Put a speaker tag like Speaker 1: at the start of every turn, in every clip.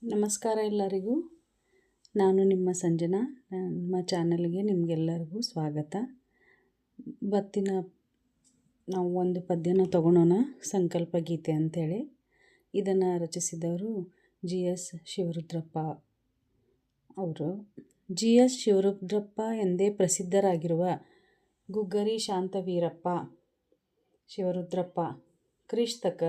Speaker 1: ನಮಸ್ಕಾರ ಎಲ್ಲರಿಗೂ. ನಾನು ನಿಮ್ಮ ಸಂಜನಾ. ನಮ್ಮ ಚಾನಲ್ಗೆ ನಿಮಗೆಲ್ಲರಿಗೂ ಸ್ವಾಗತ. ಬತ್ತಿನ ನಾವು ಒಂದು ಪದ್ಯನ ತಗೊಳೋಣ, ಸಂಕಲ್ಪ ಗೀತೆ ಅಂಥೇಳಿ. ಇದನ್ನು ರಚಿಸಿದವರು GS ಶಿವರುದ್ರಪ್ಪ ಅವರು. GS ಶಿವರುದ್ರಪ್ಪ ಎಂದೇ ಪ್ರಸಿದ್ಧರಾಗಿರುವ ಗುಗ್ಗರಿ ಶಾಂತವೀರಪ್ಪ ಶಿವರುದ್ರಪ್ಪ ಕ್ರಿಸ್ತಕ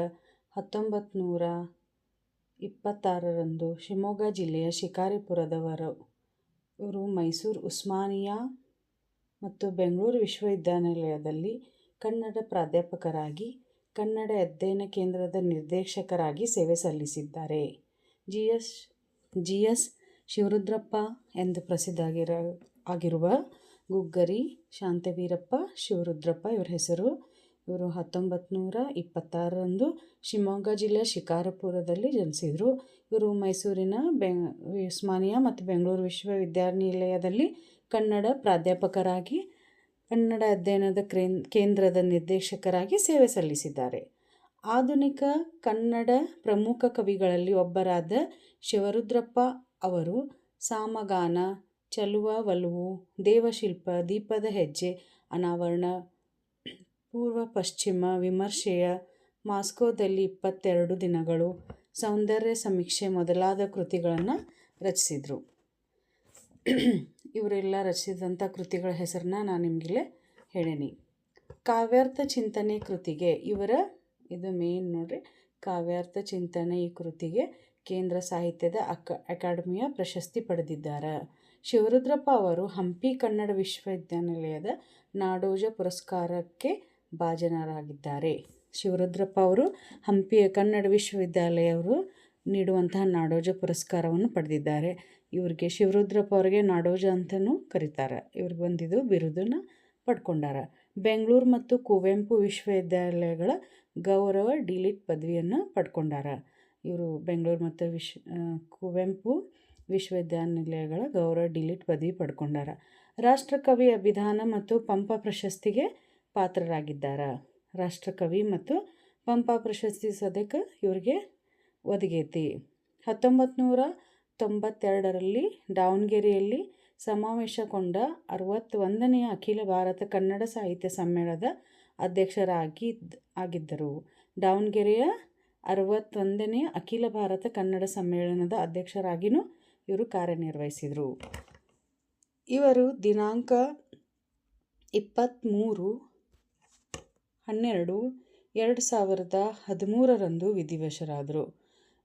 Speaker 1: 1926ರಂದು ಶಿವಮೊಗ್ಗ ಜಿಲ್ಲೆಯ ಶಿಕಾರಿಪುರದವರು. ಇವರು ಮೈಸೂರು ಉಸ್ಮಾನಿಯಾ ಮತ್ತು ಬೆಂಗಳೂರು ವಿಶ್ವವಿದ್ಯಾನಿಲಯದಲ್ಲಿ ಕನ್ನಡ ಪ್ರಾಧ್ಯಾಪಕರಾಗಿ, ಕನ್ನಡ ಅಧ್ಯಯನ ಕೇಂದ್ರದ ನಿರ್ದೇಶಕರಾಗಿ ಸೇವೆ ಸಲ್ಲಿಸಿದ್ದಾರೆ. GS ಶಿವರುದ್ರಪ್ಪ ಎಂದು ಪ್ರಸಿದ್ಧ ಆಗಿರುವ ಗುಗ್ಗರಿ ಶಾಂತವೀರಪ್ಪ ಶಿವರುದ್ರಪ್ಪ ಇವರ ಹೆಸರು. ಇವರು 1926ರಂದು ಶಿವಮೊಗ್ಗ ಜಿಲ್ಲೆಯ ಶಿಕಾರಿಪುರದಲ್ಲಿ ಜನಿಸಿದರು. ಇವರು ಮೈಸೂರಿನ ಉಸ್ಮಾನಿಯಾ ಮತ್ತು ಬೆಂಗಳೂರು ವಿಶ್ವವಿದ್ಯಾನಿಲಯದಲ್ಲಿ ಕನ್ನಡ ಪ್ರಾಧ್ಯಾಪಕರಾಗಿ, ಕನ್ನಡ ಅಧ್ಯಯನದ ಕೇಂದ್ರದ ನಿರ್ದೇಶಕರಾಗಿ ಸೇವೆ ಸಲ್ಲಿಸಿದ್ದಾರೆ. ಆಧುನಿಕ ಕನ್ನಡ ಪ್ರಮುಖ ಕವಿಗಳಲ್ಲಿ ಒಬ್ಬರಾದ ಶಿವರುದ್ರಪ್ಪ ಅವರು ಸಾಮಗಾನ, ಚೆಲುವ ಒಲವು, ದೇವಶಿಲ್ಪ, ದೀಪದ ಹೆಜ್ಜೆ, ಅನಾವರಣ, ಪೂರ್ವ ಪಶ್ಚಿಮ ವಿಮರ್ಶೆಯ, ಮಾಸ್ಕೋದಲ್ಲಿ 22 ದಿನಗಳು, ಸೌಂದರ್ಯ ಸಮೀಕ್ಷೆ ಮೊದಲಾದ ಕೃತಿಗಳನ್ನು ರಚಿಸಿದರು. ಇವರೆಲ್ಲ ರಚಿಸಿದಂಥ ಕೃತಿಗಳ ಹೆಸರನ್ನ ನಾನು ನಿಮಗಿಲ್ಲೇ ಹೇಳೀನಿ. ಕಾವ್ಯಾರ್ಥ ಚಿಂತನೆ ಕೃತಿಗೆ ಇದು ಮೇನ್ ನೋಡ್ರಿ. ಕಾವ್ಯಾರ್ಥ ಚಿಂತನೆ ಈ ಕೃತಿಗೆ ಕೇಂದ್ರ ಸಾಹಿತ್ಯದ ಅಕಾಡೆಮಿಯ ಪ್ರಶಸ್ತಿ ಪಡೆದಿದ್ದಾರೆ. ಶಿವರುದ್ರಪ್ಪ ಅವರು ಹಂಪಿ ಕನ್ನಡ ವಿಶ್ವವಿದ್ಯಾನಿಲಯದ ನಾಡೋಜ ಪುರಸ್ಕಾರಕ್ಕೆ ಭಾಜನರಾಗಿದ್ದಾರೆ. ಶಿವರುದ್ರಪ್ಪ ಅವರು ಹಂಪಿಯ ಕನ್ನಡ ವಿಶ್ವವಿದ್ಯಾಲಯವರು ನೀಡುವಂತಹ ನಾಡೋಜ ಪುರಸ್ಕಾರವನ್ನು ಪಡೆದಿದ್ದಾರೆ. ಇವರಿಗೆ ಶಿವರುದ್ರಪ್ಪ ಅವರಿಗೆ ನಾಡೋಜ ಅಂತಲೂ ಕರೀತಾರೆ. ಇವ್ರಿಗೆ ಬಂದಿದ್ದು ಬಿರುದನ್ನು ಪಡ್ಕೊಂಡಾರ. ಬೆಂಗಳೂರು ಮತ್ತು ಕುವೆಂಪು ವಿಶ್ವವಿದ್ಯಾಲಯಗಳ ಗೌರವ ಡಿ.ಲಿಟ್ ಪದವಿಯನ್ನು ಪಡ್ಕೊಂಡಾರ. ಇವರು ಬೆಂಗಳೂರು ಮತ್ತು ಕುವೆಂಪು ವಿಶ್ವವಿದ್ಯಾನಿಲಯಗಳ ಗೌರವ ಡಿ.ಲಿಟ್ ಪದವಿ ಪಡ್ಕೊಂಡಾರ. ರಾಷ್ಟ್ರಕವಿ ಅಭಿದಾನ ಮತ್ತು ಪಂಪ ಪ್ರಶಸ್ತಿಗೆ ಪಾತ್ರರಾಗಿದ್ದಾರೆ. ರಾಷ್ಟ್ರಕವಿ ಮತ್ತು ಪಂಪ ಪ್ರಶಸ್ತಿ ಸದ್ಯಕ್ಕೆ ಇವರಿಗೆ ಒದಗೈತಿ. 1992ರಲ್ಲಿ ದಾವಣಗೆರೆಯಲ್ಲಿ ಸಮಾವೇಶಗೊಂಡ 61ನೇ ಅಖಿಲ ಭಾರತ ಕನ್ನಡ ಸಾಹಿತ್ಯ ಸಮ್ಮೇಳನದ ಅಧ್ಯಕ್ಷರಾಗಿದ್ದರು. ದಾವಣಗೆರೆಯ 61ನೇ ಅಖಿಲ ಭಾರತ ಕನ್ನಡ ಸಮ್ಮೇಳನದ ಅಧ್ಯಕ್ಷರಾಗಿಯೂ ಇವರು ಕಾರ್ಯನಿರ್ವಹಿಸಿದರು. ಇವರು ದಿನಾಂಕ 23/12/2013ರಂದು ವಿಧಿವಶರಾದರು.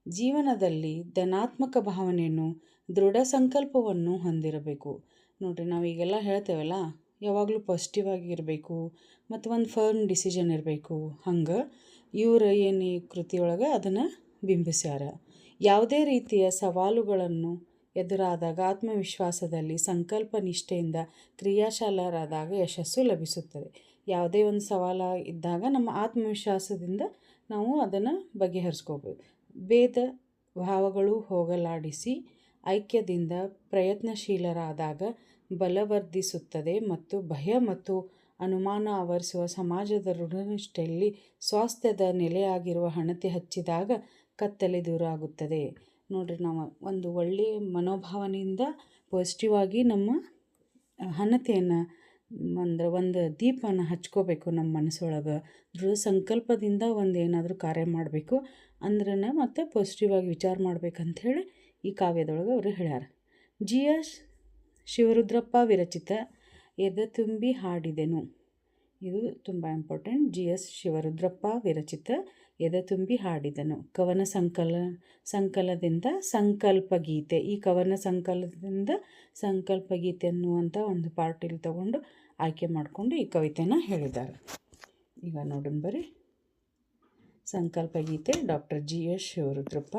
Speaker 1: ಜೀವನದಲ್ಲಿ ಧನಾತ್ಮಕ ಭಾವನೆಯನ್ನು, ದೃಢ ಸಂಕಲ್ಪವನ್ನು ಹೊಂದಿರಬೇಕು. ನೋಡಿರಿ, ನಾವು ಈಗೆಲ್ಲ ಹೇಳ್ತೇವಲ್ಲ, ಯಾವಾಗಲೂ ಪಾಸಿಟಿವ್ ಆಗಿರಬೇಕು ಮತ್ತು ಒಂದು ಫರ್ಮ್ ಡಿಸಿಷನ್ ಇರಬೇಕು. ಹಂಗೆ ಇವರು ಏನು ಈ ಕೃತಿಯೊಳಗೆ ಅದನ್ನು ಬಿಂಬಿಸ್ಯಾರ. ಯಾವುದೇ ರೀತಿಯ ಸವಾಲುಗಳನ್ನು ಎದುರಾದಾಗ ಆತ್ಮವಿಶ್ವಾಸದಲ್ಲಿ ಸಂಕಲ್ಪ ನಿಷ್ಠೆಯಿಂದ ಕ್ರಿಯಾಶೀಲರಾದಾಗ ಯಶಸ್ಸು ಲಭಿಸುತ್ತದೆ. ಯಾವುದೇ ಒಂದು ಸವಾಲು ಇದ್ದಾಗ ನಮ್ಮ ಆತ್ಮವಿಶ್ವಾಸದಿಂದ ನಾವು ಅದನ್ನು ಬಗೆಹರಿಸ್ಕೋಬೋದು. ಭೇದ ಭಾವಗಳು ಹೋಗಲಾಡಿಸಿ ಐಕ್ಯದಿಂದ ಪ್ರಯತ್ನಶೀಲರಾದಾಗ ಬಲವರ್ಧಿಸುತ್ತದೆ ಮತ್ತು ಭಯ ಮತ್ತು ಅನುಮಾನ ಆವರಿಸುವ ಸಮಾಜದ ಋಣನಿಷ್ಠೆಯಲ್ಲಿ ಸ್ವಾಸ್ಥ್ಯದ ನೆಲೆಯಾಗಿರುವ ಹಣತೆ ಹಚ್ಚಿದಾಗ ಕತ್ತಲೆ ದೂರ ಆಗುತ್ತದೆ. ನೋಡಿರಿ, ನಾವು ಒಂದು ಒಳ್ಳೆಯ ಮನೋಭಾವನೆಯಿಂದ ಪಾಸಿಟಿವ್ ಆಗಿ ನಮ್ಮ ಹಣತೆಯನ್ನು ಒಂದು ದೀಪನ ಹಚ್ಕೋಬೇಕು. ನಮ್ಮ ಮನಸ್ಸೊಳಗೆ ದೃಢ ಸಂಕಲ್ಪದಿಂದ ಒಂದು ಏನಾದರೂ ಕಾರ್ಯ ಮಾಡಬೇಕು ಅಂದ್ರೆ ಮತ್ತು ಪಾಸಿಟಿವ್ ಆಗಿ ವಿಚಾರ ಮಾಡ್ಬೇಕಂಥೇಳಿ ಈ ಕಾವ್ಯದೊಳಗೆ ಅವರು ಹೇಳ್ಯಾರ. GS ಶಿವರುದ್ರಪ್ಪ ವಿರಚಿತ ಎದೆ ತುಂಬಿ ಹಾಡಿದೆನು. ಇದು ತುಂಬ ಇಂಪಾರ್ಟೆಂಟ್. GS ಶಿವರುದ್ರಪ್ಪ ವಿರಚಿತ ಎದೆ ತುಂಬಿ ಹಾಡಿದನು ಕವನ ಸಂಕಲನದಿಂದ ಸಂಕಲ್ಪ ಗೀತೆ. ಈ ಕವನ ಸಂಕಲನದಿಂದ ಸಂಕಲ್ಪ ಗೀತೆ ಅನ್ನುವಂಥ ಒಂದು ಪಾರ್ಟಿಲಿ ತಗೊಂಡು ಆಯ್ಕೆ ಮಾಡಿಕೊಂಡು ಈ ಕವಿತೆನ ಹೇಳಿದ್ದಾರೆ. ಈಗ ನೋಡೋಣ ಬರ್ರಿ. ಸಂಕಲ್ಪ ಗೀತೆ, ಡಾಕ್ಟರ್ GS ಶಿವರುದ್ರಪ್ಪ.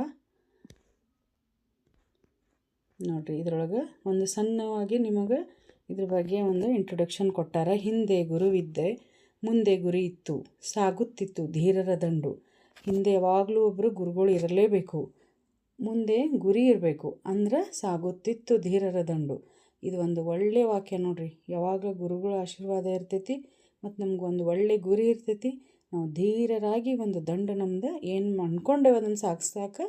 Speaker 1: ನೋಡಿರಿ, ಇದರೊಳಗೆ ಒಂದು ಸಣ್ಣವಾಗಿ ನಿಮಗೆ ಇದ್ರ ಬಗ್ಗೆ ಒಂದು ಇಂಟ್ರೊಡಕ್ಷನ್ ಕೊಟ್ಟಾರ. ಹಿಂದೆ ಗುರುವಿದ್ದೆ, ಮುಂದೆ ಗುರಿ ಇತ್ತು, ಸಾಗುತ್ತಿತ್ತು ಧೀರರ ದಂಡು. ಹಿಂದೆ ಯಾವಾಗಲೂ ಒಬ್ಬರು ಗುರುಗಳು ಇರಲೇಬೇಕು, ಮುಂದೆ ಗುರಿ ಇರಬೇಕು, ಅಂದ್ರೆ ಸಾಗುತ್ತಿತ್ತು ಧೀರರ ದಂಡು. ಇದು ಒಂದು ಒಳ್ಳೆಯ ವಾಕ್ಯ ನೋಡಿರಿ. ಯಾವಾಗ ಗುರುಗಳ ಆಶೀರ್ವಾದ ಇರ್ತೈತಿ ಮತ್ತು ನಮ್ಗೊಂದು ಒಳ್ಳೆಯ ಗುರಿ ಇರ್ತೈತಿ, ನಾವು ಧೀರರಾಗಿ ಒಂದು ದಂಡು ನಮ್ದು ಏನು ಅಂದ್ಕೊಂಡೇವೆ ಅದನ್ನು ಸಾಗಿಸಾಕ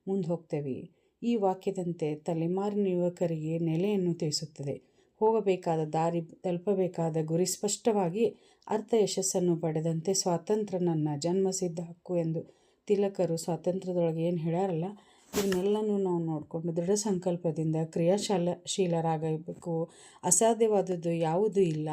Speaker 1: ಮುಂದೆ ಹೋಗ್ತೇವೆ. ಈ ವಾಕ್ಯದಂತೆ ತಲೆಮಾರಿನ ಯುವಕರಿಗೆ ನೆಲೆಯನ್ನು ತಿಳಿಸುತ್ತದೆ. ಹೋಗಬೇಕಾದ ದಾರಿ, ತಲುಪಬೇಕಾದ ಗುರಿ ಸ್ಪಷ್ಟವಾಗಿ ಅರ್ಥ ಯಶಸ್ಸನ್ನು ಪಡೆದಂತೆ ಸ್ವಾತಂತ್ರ್ಯ ನನ್ನ ಜನ್ಮಸಿದ್ಧ ಹಕ್ಕು ಎಂದು ತಿಲಕರು ಸ್ವಾತಂತ್ರ್ಯದೊಳಗೆ ಏನು ಹೇಳ್ಯಾರಲ್ಲ, ಇವನ್ನೆಲ್ಲನೂ ನಾವು ನೋಡಿಕೊಂಡು ದೃಢ ಸಂಕಲ್ಪದಿಂದ ಕ್ರಿಯಾಶೀಲರಾಗಬೇಕು. ಅಸಾಧ್ಯವಾದದ್ದು ಯಾವುದೂ ಇಲ್ಲ.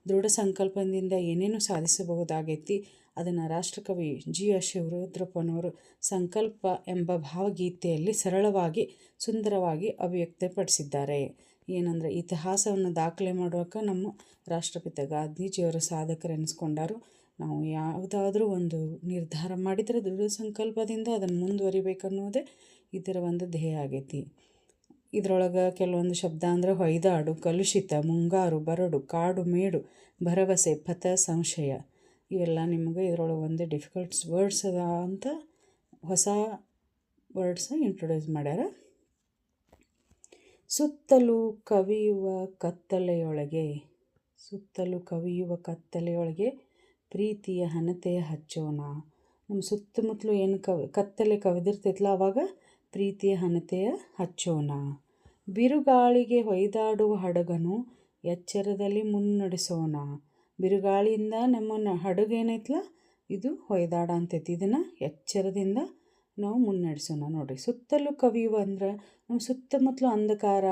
Speaker 1: ದೃಢ ಸಂಕಲ್ಪದಿಂದ ಏನೇನು ಸಾಧಿಸಬಹುದಾಗೈತಿ ಅದನ್ನು ರಾಷ್ಟ್ರಕವಿ G.Š. ಶಿವರುದ್ರಪ್ಪನವರು ಸಂಕಲ್ಪ ಎಂಬ ಭಾವಗೀತೆಯಲ್ಲಿ ಸರಳವಾಗಿ ಸುಂದರವಾಗಿ ಅಭಿವ್ಯಕ್ತಪಡಿಸಿದ್ದಾರೆ. ಏನಂದರೆ, ಇತಿಹಾಸವನ್ನು ದಾಖಲೆ ಮಾಡುವಾಗ ನಮ್ಮ ರಾಷ್ಟ್ರಪಿತ ಗಾಂಧೀಜಿಯವರು ಸಾಧಕರೆನಿಸ್ಕೊಂಡಾರು. ನಾವು ಯಾವುದಾದ್ರೂ ಒಂದು ನಿರ್ಧಾರ ಮಾಡಿದರೆ ದೃಢ ಸಂಕಲ್ಪದಿಂದ ಅದನ್ನು ಮುಂದುವರಿಬೇಕನ್ನೋದೇ ಇದರ ಒಂದು ಧ್ಯೇಯ ಆಗೈತಿ. ಇದರೊಳಗೆ ಕೆಲವೊಂದು ಶಬ್ದ ಅಂದರೆ ಹೊಯ್ದಾಡು, ಕಲುಷಿತ, ಮುಂಗಾರು, ಬರಡು, ಕಾಡು, ಮೇಡು, ಭರವಸೆ, ಪಥ, ಸಂಶಯ, ಇವೆಲ್ಲ ನಿಮಗೆ ಇದರೊಳಗೆ ಒಂದು ಡಿಫಿಕಲ್ಟ್ಸ್ ವರ್ಡ್ಸ್ ಅದ ಅಂತ ಹೊಸ ವರ್ಡ್ಸ್ ಇಂಟ್ರೊಡ್ಯೂಸ್ ಮಾಡ್ಯಾರ. ಸುತ್ತಲೂ ಕವಿಯುವ ಕತ್ತಲೆಯೊಳಗೆ ಪ್ರೀತಿಯ ಹಣತೆಯ ಹಚ್ಚೋಣ. ನಮ್ಮ ಸುತ್ತಮುತ್ತಲು ಏನು ಕತ್ತಲೆ ಕವಿದಿರ್ತೈತಲ್ಲ, ಆವಾಗ ಪ್ರೀತಿಯ ಹಣತೆಯ ಹಚ್ಚೋಣ. ಬಿರುಗಾಳಿಗೆ ಹೊಯ್ದಾಡುವ ಹಡಗನು ಎಚ್ಚರದಲ್ಲಿ ಮುನ್ನಡೆಸೋಣ. ಬಿರುಗಾಳಿಯಿಂದ ನಮ್ಮ ಹಡಗು ಏನೈತಲ್ಲ, ಇದು ಹೊಯ್ದಾಡ ಅಂತೈತಿ. ಇದನ್ನು ಎಚ್ಚರದಿಂದ ನಾವು ಮುನ್ನಡೆಸೋಣ. ನೋಡಿರಿ, ಸುತ್ತಲೂ ಕವಿಯುವ ಅಂದ್ರೆ ನಮ್ಮ ಸುತ್ತಮುತ್ತಲು ಅಂಧಕಾರ,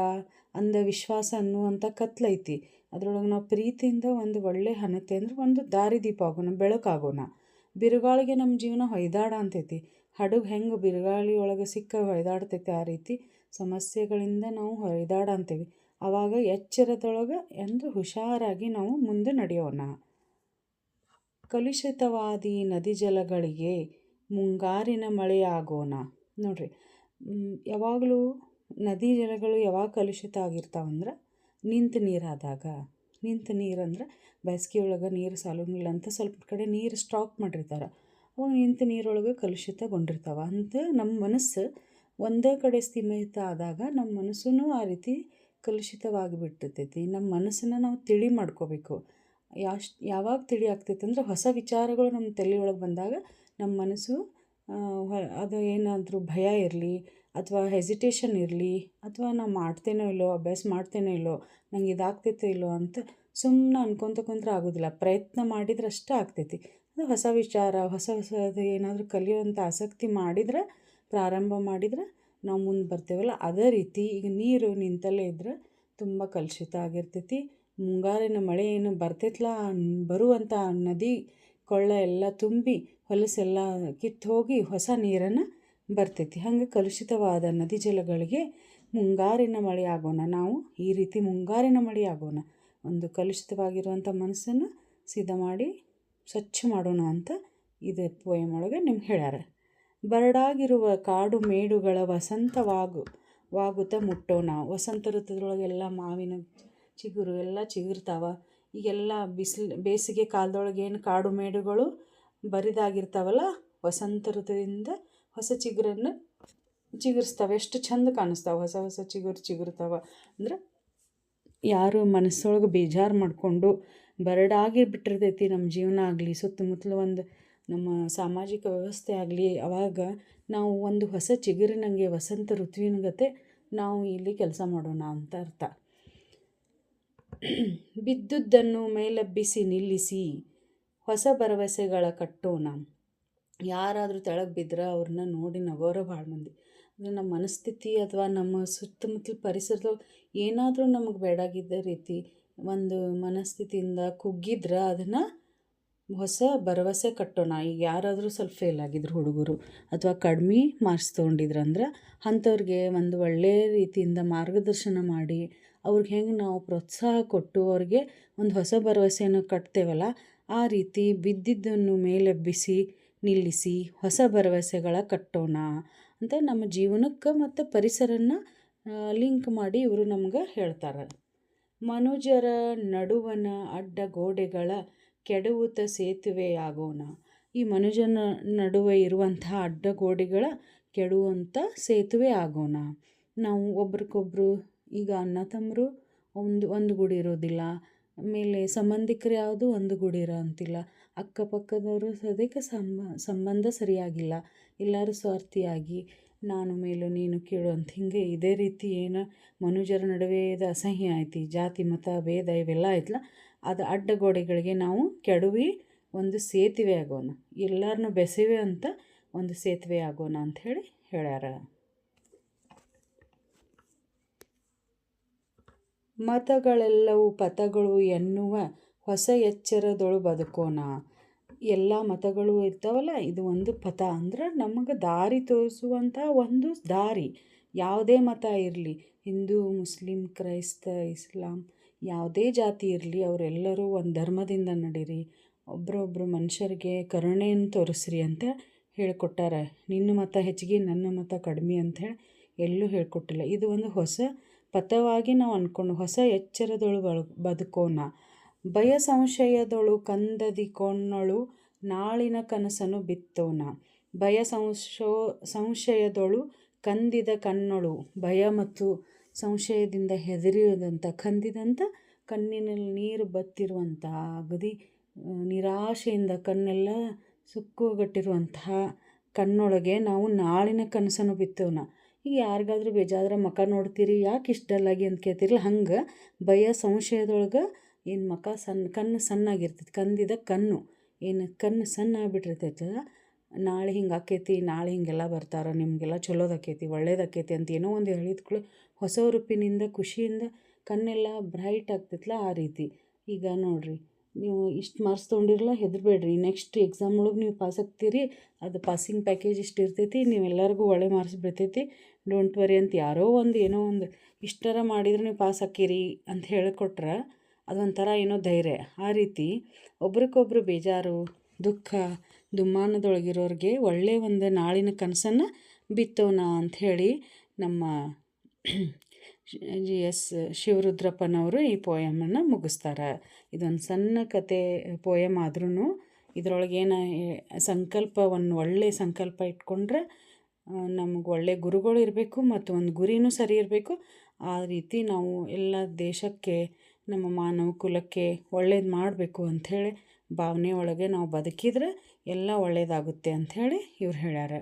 Speaker 1: ಅಂಧವಿಶ್ವಾಸ ಅನ್ನುವಂಥ ಕತ್ಲೈತಿ. ಅದರೊಳಗೆ ನಾವು ಪ್ರೀತಿಯಿಂದ ಒಂದು ಒಳ್ಳೆ ಹಣತೆ ಅಂದ್ರೆ ಒಂದು ದಾರಿದೀಪ ಆಗೋಣ, ಬೆಳಕಾಗೋಣ. ಬಿರುಗಾಳಿಗೆ ನಮ್ಮ ಜೀವನ ಹೊಯ್ದಾಡ ಅಂತೈತಿ. ಹಡಗು ಹೆಂಗೆ ಬಿರುಗಾಳಿ ಒಳಗೆ ಸಿಕ್ಕ ಹೊಯ್ದಾಡ್ತೈತಿ, ಆ ರೀತಿ ಸಮಸ್ಯೆಗಳಿಂದ ನಾವು ಹೊಯ್ದಾಡ ಅಂತೀವಿ. ಆವಾಗ ಎಚ್ಚರದೊಳಗೆ ಎಂದು ಹುಷಾರಾಗಿ ನಾವು ಮುಂದೆ ನಡೆಯೋಣ. ಕಲುಷಿತವಾದಿ ನದಿ ಜಲಗಳಿಗೆ ಮುಂಗಾರಿನ ಮಳೆಯಾಗೋಣ. ನೋಡಿರಿ, ಯಾವಾಗಲೂ ನದಿ ಜಲಗಳು ಯಾವಾಗ ಕಲುಷಿತ ಆಗಿರ್ತಾವಂದ್ರೆ ನಿಂತ ನೀರಾದಾಗ. ನಿಂತ ನೀರಂದ್ರೆ ಬೇಸಿಗೆ ಒಳಗೆ ನೀರು ಸಾಲೋಂಗಿಲ್ಲ ಅಂತ ಸ್ವಲ್ಪ ಕಡೆ ನೀರು ಸ್ಟಾಕ್ ಮಾಡಿರ್ತಾರೆ. ಅವಾಗ ನಿಂತ ನೀರೊಳಗೆ ಕಲುಷಿತಗೊಂಡಿರ್ತಾವೆ ಅಂತ ನಮ್ಮ ಮನಸ್ಸು ಒಂದೇ ಕಡೆ ಸ್ಥಿಮಿತ ಆದಾಗ ನಮ್ಮ ಮನಸ್ಸೂ ಆ ರೀತಿ ಕಲುಷಿತವಾಗಿ ಬಿಟ್ಟಿರ್ತೈತಿ. ನಮ್ಮ ಮನಸ್ಸನ್ನು ನಾವು ತಿಳಿ ಮಾಡ್ಕೋಬೇಕು. ಯಾವಾಗ ತಿಳಿ ಆಗ್ತೈತೆ ಅಂದರೆ ಹೊಸ ವಿಚಾರಗಳು ನಮ್ಮ ತಲೆಯೊಳಗೆ ಬಂದಾಗ ನಮ್ಮ ಮನಸ್ಸು ಅದು ಏನಾದರೂ ಭಯ ಇರಲಿ ಅಥವಾ ಹೆಸಿಟೇಷನ್ ಇರಲಿ ಅಥವಾ ನಾವು ಮಾಡ್ತೇನೋ ಇಲ್ಲೋ, ಅಭ್ಯಾಸ ಮಾಡ್ತೇನೋ ಇಲ್ಲೋ, ನಂಗೆ ಇದಾಗ್ತೈತೋ ಇಲ್ಲೋ ಅಂತ ಸುಮ್ಮನೆ ಅನ್ಕೊತ ಕುಂತ್ರೆ ಆಗೋದಿಲ್ಲ. ಪ್ರಯತ್ನ ಮಾಡಿದ್ರೆ ಅಷ್ಟೇ ಆಗ್ತೈತಿ. ಅದು ಹೊಸ ವಿಚಾರ, ಹೊಸದು ಏನಾದರೂ ಕಲಿಯುವಂಥ ಆಸಕ್ತಿ ಮಾಡಿದ್ರೆ, ಪ್ರಾರಂಭ ಮಾಡಿದ್ರೆ ನಾವು ಮುಂದೆ ಬರ್ತೇವಲ್ಲ. ಅದೇ ರೀತಿ ಈಗ ನೀರು ನಿಂತಲ್ಲೇ ಇದ್ರೆ ತುಂಬ ಕಲುಷಿತ ಆಗಿರ್ತೈತಿ. ಮುಂಗಾರಿನ ಮಳೆ ಏನು ಬರ್ತೈತಲ್ಲ, ಬರುವಂಥ ನದಿ ಕೊಳ್ಳ ಎಲ್ಲ ತುಂಬಿ ಹೊಲಸೆಲ್ಲ ಕಿತ್ತು ಹೋಗಿ ಹೊಸ ನೀರನ್ನು ಬರ್ತೈತಿ. ಹಾಗೆ ಕಲುಷಿತವಾದ ನದಿ ಜಲಗಳಿಗೆ ಮುಂಗಾರಿನ ಮಳೆ ಆಗೋಣ. ನಾವು ಈ ರೀತಿ ಮುಂಗಾರಿನ ಮಳೆ ಆಗೋಣ. ಒಂದು ಕಲುಷಿತವಾಗಿರುವಂಥ ಮನಸ್ಸನ್ನು ಸಿದ್ಧ ಮಾಡಿ ಸ್ವಚ್ಛ ಮಾಡೋಣ ಅಂತ ಇದು ಪೋಯಮ್ ಒಳಗೆ ನಿಮ್ಗೆ ಹೇಳ್ಯಾರ. ಬರಡಾಗಿರುವ ಕಾಡು ಮೇಡುಗಳ ವಸಂತವಾಗುತ್ತಾ ಮುಟ್ಟೋಣ. ವಸಂತ ಋತುದೊಳಗೆಲ್ಲ ಮಾವಿನ ಚಿಗುರು ಎಲ್ಲ ಚಿಗುರ್ತಾವೆ. ಈಗೆಲ್ಲ ಬೇಸಿಗೆ ಕಾಲದೊಳಗೆ ಏನು ಕಾಡು ಮೇಡುಗಳು ಬರಿದಾಗಿರ್ತಾವಲ್ಲ, ವಸಂತ ಋತುವಿಂದ ಹೊಸ ಚಿಗುರನ್ನು ಚಿಗುರಿಸ್ತಾವೆ. ಎಷ್ಟು ಚಂದ ಕಾಣಿಸ್ತಾವೆ, ಹೊಸ ಚಿಗುರ್ತಾವೆ. ಅಂದ್ರೆ ಯಾರು ಮನಸ್ಸೊಳಗೆ ಬೇಜಾರು ಮಾಡಿಕೊಂಡು ಬರಡಾಗಿ ಬಿಟ್ಟಿರ್ತೈತಿ ನಮ್ಮ ಜೀವನ ಆಗಲಿ, ಸುತ್ತಮುತ್ತಲು ಒಂದು ನಮ್ಮ ಸಾಮಾಜಿಕ ವ್ಯವಸ್ಥೆ ಆಗಲಿ, ಆವಾಗ ನಾವು ಒಂದು ಹೊಸ ಚಿಗುರಿನಂಗೆ ವಸಂತ ಋತುವಿನ ಗತೆ ನಾವು ಇಲ್ಲಿ ಕೆಲಸ ಮಾಡೋಣ ಅಂತ ಅರ್ಥ. ಬಿದ್ದುದನ್ನು ಮೇಲೆಬ್ಬಿಸಿ ನಿಲ್ಲಿಸಿ ಹೊಸ ಭರವಸೆಗಳ ಕಟ್ಟೋಣ. ಯಾರಾದರೂ ತೆಳಗೆ ಬಿದ್ದರೆ ಅವ್ರನ್ನ ನೋಡಿ ನಗೋರೋ ಭಾಳ ಮಂದಿ. ಅಂದರೆ ನಮ್ಮ ಮನಸ್ಥಿತಿ ಅಥವಾ ನಮ್ಮ ಸುತ್ತಮುತ್ತಲ ಪರಿಸರದೊಳಗೆ ಏನಾದರೂ ನಮಗೆ ಬೇಡಾಗಿದ್ದ ರೀತಿ ಒಂದು ಮನಸ್ಥಿತಿಯಿಂದ ಕುಗ್ಗಿದ್ರೆ ಅದನ್ನು ಹೊಸ ಭರವಸೆ ಕಟ್ಟೋಣ. ಈಗ ಯಾರಾದರೂ ಸ್ವಲ್ಪ ಫೇಲ್ ಆಗಿದ್ರು ಹುಡುಗರು ಅಥವಾ ಕಡಿಮೆ ಮಾರ್ಕ್ಸ್ ತೊಗೊಂಡಿದ್ರು ಅಂದ್ರೆ ಅಂಥವ್ರಿಗೆ ಒಂದು ಒಳ್ಳೆಯ ರೀತಿಯಿಂದ ಮಾರ್ಗದರ್ಶನ ಮಾಡಿ ಅವ್ರಿಗೆ ಹೆಂಗೆ ನಾವು ಪ್ರೋತ್ಸಾಹ ಕೊಟ್ಟು ಅವ್ರಿಗೆ ಒಂದು ಹೊಸ ಭರವಸೆಯನ್ನು ಕಟ್ತೇವಲ್ಲ, ಆ ರೀತಿ ಬಿದ್ದಿದ್ದನ್ನು ಮೇಲೆಬ್ಬಿಸಿ ನಿಲ್ಲಿಸಿ ಹೊಸ ಭರವಸೆಗಳ ಕಟ್ಟೋಣ ಅಂತ ನಮ್ಮ ಜೀವನಕ್ಕೆ ಮತ್ತು ಪರಿಸರನ ಲಿಂಕ್ ಮಾಡಿ ಇವರು ನಮ್ಗೆ ಹೇಳ್ತಾರೆ. ಮನುಜರ ನಡುವಣ ಅಡ್ಡ ಗೋಡೆಗಳ ಕೆಡವುತ ಸೇತುವೆಯಾಗೋಣ. ಈ ಮನುಜನ ನಡುವೆ ಇರುವಂಥ ಅಡ್ಡಗೋಡೆಗಳ ಕೆಡುವಂಥ ಸೇತುವೆ ಆಗೋಣ. ನಾವು ಒಬ್ರಿಗೊಬ್ರು ಈಗ ಅಣ್ಣ ತಮ್ಮರು ಒಂದು ಗೂಡು ಇರೋದಿಲ್ಲ, ಆಮೇಲೆ ಸಂಬಂಧಿಕರು ಯಾವುದು ಒಂದು ಗೂಡು ಇರೋ ಅಂತಿಲ್ಲ, ಅಕ್ಕಪಕ್ಕದವರು ಸದ್ಯಕ್ಕೆ ಸಂಬಂಧ ಸರಿಯಾಗಿಲ್ಲ, ಎಲ್ಲರೂ ಸ್ವಾರ್ಥಿಯಾಗಿ ನಾನು ಮೇಲು ನೀನು ಕೀಳು ಅಂತ ಹಿಂಗೆ ಇದೇ ರೀತಿ ಏನು ಮನುಜರ ನಡುವೆ ಇದು ಅಸಹ್ಯ ಐತಿ, ಜಾತಿ ಮತ ಭೇದ ಇವೆಲ್ಲ ಐತಲ್ಲ, ಅದು ಅಡ್ಡಗೋಡೆಗಳಿಗೆ ನಾವು ಕೆಡವಿ ಒಂದು ಸೇತುವೆ ಆಗೋಣ, ಎಲ್ಲರನ್ನೂ ಬೆಸೆವೆ ಅಂತ ಒಂದು ಸೇತುವೆ ಆಗೋಣ ಅಂಥೇಳಿ ಹೇಳ್ಯಾರ. ಮತಗಳೆಲ್ಲವೂ ಪಥಗಳು ಎನ್ನುವ ಹೊಸ ಎಚ್ಚರದೊಳು ಬದುಕೋಣ. ಎಲ್ಲ ಮತಗಳು ಇರ್ತಾವಲ್ಲ, ಇದು ಒಂದು ಪಥ ಅಂದ್ರೆ ನಮಗೆ ದಾರಿ ತೋರಿಸುವಂಥ ಒಂದು ದಾರಿ. ಯಾವುದೇ ಮತ ಇರಲಿ, ಹಿಂದೂ, ಮುಸ್ಲಿಂ, ಕ್ರೈಸ್ತ, ಇಸ್ಲಾಂ, ಯಾವುದೇ ಜಾತಿ ಇರಲಿ, ಅವರೆಲ್ಲರೂ ಒಂದು ಧರ್ಮದಿಂದ ನಡೀರಿ, ಒಬ್ಬರೊಬ್ಬರು ಮನುಷ್ಯರಿಗೆ ಕರುಣೆಯನ್ನು ತೋರಿಸ್ರಿ ಅಂತ ಹೇಳಿಕೊಟ್ಟಾರ. ನಿನ್ನ ಮತ ಹೆಚ್ಚಿಗೆ ನನ್ನ ಮತ ಕಡಿಮೆ ಅಂಥೇಳಿ ಎಲ್ಲೂ ಹೇಳ್ಕೊಟ್ಟಿಲ್ಲ. ಇದು ಒಂದು ಹೊಸ ಪಥವಾಗಿ ನಾವು ಅಂದ್ಕೊಂಡು ಹೊಸ ಎಚ್ಚರದೊಳು ಬದುಕೋಣ. ಭಯ ಸಂಶಯದೊಳು ಕಂದದಿಕೊಂಡಳು ನಾಳಿನ ಕನಸನ್ನು ಬಿತ್ತೋಣ. ಭಯ ಸಂಶಯದೊಳು ಕಂದಿದ ಕಣ್ಣೊಳು, ಭಯ ಮತ್ತು ಸಂಶಯದಿಂದ ಹೆದರಿದಂಥ, ಕಂದಿದಂಥ ಕಣ್ಣಿನಲ್ಲಿ ನೀರು ಬತ್ತಿರುವಂತಹ, ಅಗದಿ ನಿರಾಶೆಯಿಂದ ಕಣ್ಣೆಲ್ಲ ಸುಕ್ಕುಗಟ್ಟಿರುವಂತಹ ಕಣ್ಣೊಳಗೆ ನಾವು ನಾಳಿನ ಕನಸನ್ನು ಬಿತ್ತೋಣ. ಈಗ ಯಾರಿಗಾದ್ರೂ ಬೇಜಾದ್ರೆ ಮುಖ ನೋಡ್ತೀರಿ, ಯಾಕೆ ಇಷ್ಟು ಡಲ್ಲಾಗಿ ಅಂತ ಕೇಳ್ತಿರಲ್ಲ, ಹಂಗೆ ಭಯ ಸಂಶಯದೊಳಗೆ ಏನು ಕಣ್ಣು ಸಣ್ಣಾಗಿರ್ತೈತಿ, ಕಂದಿದ ಕಣ್ಣು ಏನು ಕಣ್ಣು ಸಣ್ಣ ಆಗಿಬಿಟ್ಟಿರ್ತೈತಲ್ಲ, ನಾಳೆ ಹಿಂಗೆ ಆಕೈತಿ, ನಾಳೆ ಹಿಂಗೆಲ್ಲ ಬರ್ತಾರೋ, ನಿಮಗೆಲ್ಲ ಚಲೋದಾಕೈತಿ, ಒಳ್ಳೇದಾಕೈತಿ ಅಂತ ಏನೋ ಒಂದು ಹೇಳಿದ ಕೂಡ ಹೊಸ ಉರುಪಿನಿಂದ ಖುಷಿಯಿಂದ ಕಣ್ಣೆಲ್ಲ ಬ್ರೈಟ್ ಆಗ್ತೈತಲ್ಲ, ಆ ರೀತಿ. ಈಗ ನೋಡಿರಿ, ನೀವು ಇಷ್ಟು ಮಾರ್ಕ್ಸ್ ತೊಗೊಂಡಿರಲ್ಲ, ಹೆದರಬೇಡ್ರಿ, ನೆಕ್ಸ್ಟ್ ಎಕ್ಸಾಮ್ ಒಳಗೆ ನೀವು ಪಾಸ್ ಆಗ್ತೀರಿ, ಅದು ಪಾಸಿಂಗ್ ಪ್ಯಾಕೇಜ್ ಇಷ್ಟು ಇರ್ತೈತಿ, ನೀವೆಲ್ಲರಿಗೂ ಒಳ್ಳೆ ಮಾರ್ಕ್ಸ್ ಬರ್ತೈತಿ, ಡೋಂಟ್ ವರಿ ಅಂತ ಯಾರೋ ಒಂದು ಏನೋ ಒಂದು ಇಷ್ಟರ ಮಾಡಿದ್ರೆ ನೀವು ಪಾಸ್ ಹಾಕೀರಿ ಅಂತ ಹೇಳಿಕೊಟ್ರೆ ಅದೊಂಥರ ಏನೋ ಧೈರ್ಯ. ಆ ರೀತಿ ಒಬ್ರಿಗೊಬ್ರು ಬೇಜಾರು, ದುಃಖ, ದುಮ್ಮಾನದೊಳಗಿರೋರಿಗೆ ಒಳ್ಳೆಯ ಒಂದು ನಾಳಿನ ಕನಸನ್ನು ಬಿತ್ತೋಣ ಅಂಥೇಳಿ ನಮ್ಮ GS ಶಿವರುದ್ರಪ್ಪನವರು ಈ ಪೋಯಮನ್ನು ಮುಗಿಸ್ತಾರೆ. ಇದೊಂದು ಸಣ್ಣ ಕತೆ ಪೋಯಮ್ ಆದ್ರೂ ಇದರೊಳಗೇನು ಸಂಕಲ್ಪವನ್ನು ಒಳ್ಳೆಯ ಸಂಕಲ್ಪ ಇಟ್ಕೊಂಡ್ರೆ ನಮಗೆ ಒಳ್ಳೆಯ ಗುರುಗಳು ಇರಬೇಕು ಮತ್ತು ಒಂದು ಗುರಿನೂ ಸರಿ ಇರಬೇಕು. ಆ ರೀತಿ ನಾವು ಎಲ್ಲ ದೇಶಕ್ಕೆ, ನಮ್ಮ ಮಾನವ ಕುಲಕ್ಕೆ ಒಳ್ಳೇದು ಮಾಡಬೇಕು ಅಂಥೇಳಿ ಭಾವನೆ ಒಳಗೆ ನಾವು ಬದುಕಿದ್ರೆ ಎಲ್ಲ ಒಳ್ಳೆಯದಾಗುತ್ತೆ ಅಂಥೇಳಿ ಇವ್ರು ಹೇಳ್ಯಾರ.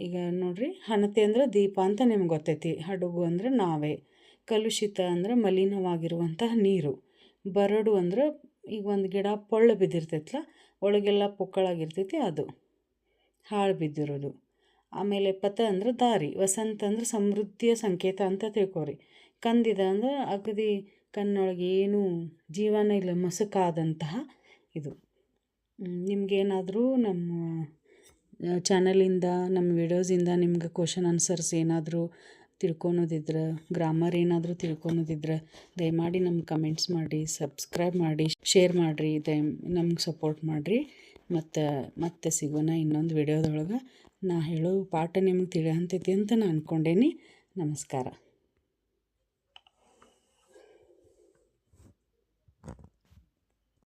Speaker 1: ಈಗ ನೋಡಿರಿ, ಹಣತೆ ಅಂದ್ರೆ ದೀಪ ಅಂತ ನಿಮ್ಗೆ ಗೊತ್ತೈತಿ, ಹಡಗು ಅಂದ್ರೆ ನಾವೇ, ಕಲುಷಿತ ಅಂದ್ರೆ ಮಲಿನವಾಗಿರುವಂತಹ ನೀರು, ಬರಡು ಅಂದ್ರೆ ಈಗ ಒಂದು ಗಿಡ ಪೊಳ್ಳು ಬಿದ್ದಿರ್ತೈತಲ್ಲ, ಒಳಗೆಲ್ಲ ಪೊಕ್ಕಳಾಗಿರ್ತೈತಿ, ಅದು ಹಾಳು ಬಿದ್ದಿರೋದು. ಆಮೇಲೆ ಪಥ ಅಂದ್ರೆ ದಾರಿ, ವಸಂತ ಅಂದ್ರೆ ಸಮೃದ್ಧಿಯ ಸಂಕೇತ ಅಂತ ತಿಳ್ಕೊರಿ, ಕಂದಿದ ಅಂದ್ರೆ ಅಗದಿ ಕಣ್ಣೊಳಗೆ ಏನೂ ಜೀವನ ಇಲ್ಲ, ಮಸುಕಾದಂತಹ ಇದು. ನಿಮಗೇನಾದರೂ ನಮ್ಮ ಚಾನಲಿಂದ, ನಮ್ಮ ವಿಡಿಯೋಸಿಂದ ನಿಮ್ಗೆ ಕ್ವಶನ್ ಆನ್ಸರ್ಸ್ ಏನಾದರೂ ತಿಳ್ಕೊಳೋದಿದ್ರೆ, ಗ್ರಾಮರ್ ಏನಾದರೂ ತಿಳ್ಕೊಳೋದಿದ್ರೆ ದಯಮಾಡಿ ನಮ್ಗೆ ಕಮೆಂಟ್ಸ್ ಮಾಡಿ, ಸಬ್ಸ್ಕ್ರೈಬ್ ಮಾಡಿ, ಶೇರ್ ಮಾಡಿರಿ, ನಮ್ಗೆ ಸಪೋರ್ಟ್ ಮಾಡಿರಿ. ಮತ್ತೆ ಸಿಗೋಣ ಇನ್ನೊಂದು ವಿಡಿಯೋದೊಳಗೆ. ನಾ ಹೇಳೋ ಪಾಠ ನಿಮ್ಗೆ ತಿಳಿಯಂತೈತಿ ಅಂತ ನಾನು ಅಂದ್ಕೊಂಡೇನಿ. ನಮಸ್ಕಾರ.